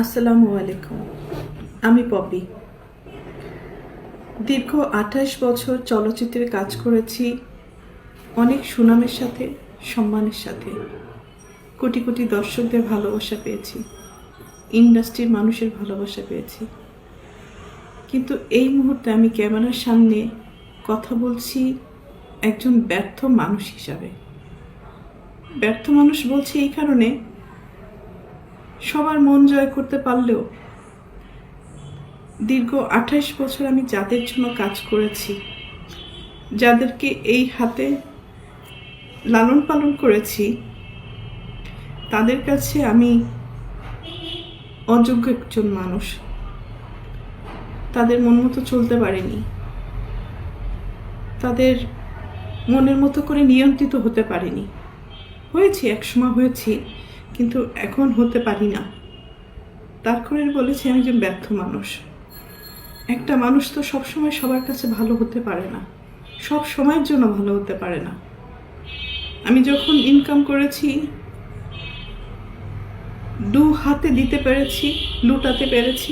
আসসালামু আলাইকুম। আমি পপি। দীর্ঘ ২৮ বছর চলচ্চিত্রে কাজ করেছি, অনেক সুনামের সাথে, সম্মানের সাথে। কোটি কোটি দর্শকদের ভালোবাসা পেয়েছি, ইন্ডাস্ট্রির মানুষের ভালোবাসা পেয়েছি। কিন্তু এই মুহূর্তে আমি ক্যামেরার সামনে কথা বলছি একজন ব্যর্থ মানুষ হিসাবে। ব্যর্থ মানুষ বলছি এই কারণে, সবার মন জয় করতে পারলেও দীর্ঘ ২৮ বছর আমি যাদের জন্য কাজ করেছি, যাদেরকে এই হাতে লালন পালন করেছি, তাদের কাছে আমি অযোগ্য একজন মানুষ। তাদের মন মতো চলতে পারিনি, তাদের মনের মতো করে নিয়ন্ত্রিত হতে পারিনি। হয়েছি, একসময় হয়েছি, কিন্তু এখন হতে পারি না। তার করে বলেছি আমি একজন ব্যর্থ মানুষ। একটা মানুষ তো সবসময় সবার কাছে ভালো হতে পারে না, সব সময়ের জন্য ভালো হতে পারে না। আমি যখন ইনকাম করেছি, দু হাতে দিতে পেরেছি, লুটাতে পেরেছি,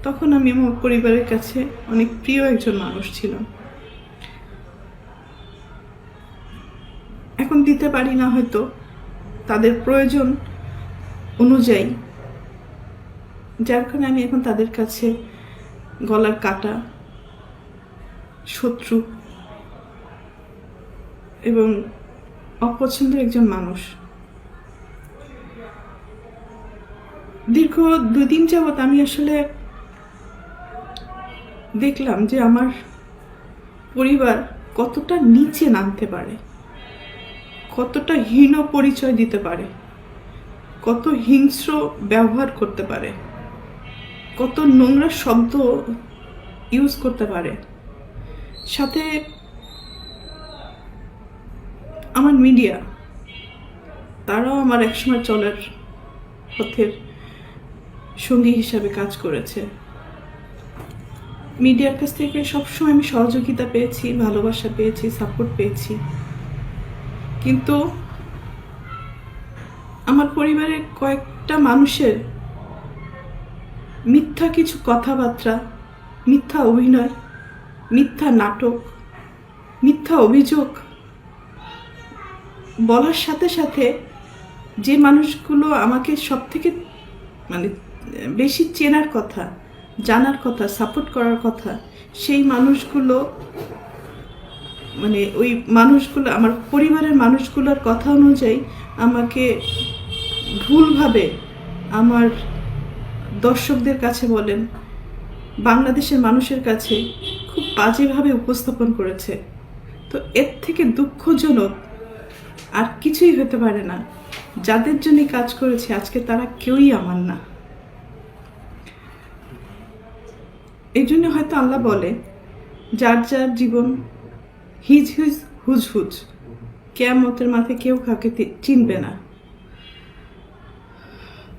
তখন আমি আমার পরিবারের কাছে অনেক প্রিয় একজন মানুষ ছিলাম। এখন দিতে পারি না, হয়তো তাদের প্রয়োজন অনুযায়ী, যার কারণে আমি এখন তাদের কাছে গলার কাটা, শত্রু এবং অপছন্দের একজন মানুষ। দীর্ঘ ২ দিন যাবৎ আমি আসলে দেখলাম যে আমার পরিবার কতটা নিচে নামতে পারে, কতটা হীন পরিচয় দিতে পারে, কত হিংস্র ব্যবহার করতে পারে, কত নোংরা শব্দ ইউজ করতে পারে। সাথে আমার মিডিয়া, তারাও আমার একসময় চলার পথের সঙ্গী হিসাবে কাজ করেছে। মিডিয়ার কাছ থেকে সবসময় আমি সহযোগিতা পেয়েছি, ভালোবাসা পেয়েছি, সাপোর্ট পেয়েছি। কিন্তু আমার পরিবারের কয়েকটা মানুষের মিথ্যা কিছু কথাবার্তা, মিথ্যা অভিনয়, মিথ্যা নাটক, মিথ্যা অভিযোগ বলার সাথে সাথে যে মানুষগুলো আমাকে সব থেকে বেশি চেনার কথা, জানার কথা, সাপোর্ট করার কথা, সেই মানুষগুলো ওই মানুষগুলো আমার পরিবারের মানুষগুলোর কথা অনুযায়ী আমাকে ভুলভাবে আমার দর্শকদের কাছে বলেন, বাংলাদেশের মানুষের কাছে খুব বাজেভাবে উপস্থাপন করেছে। তো এর থেকে দুঃখজনক আর কিছুই হতে পারে না। যাদের জন্য কাজ করেছে আজকে তারা কেউই আমার না। এই জন্য হয়তো আল্লাহ বলে, যার যার জীবন হিজ হিজ হুজ হুজ, কিয়ামতের মাঠে কেউ কাউকে চিনবে না।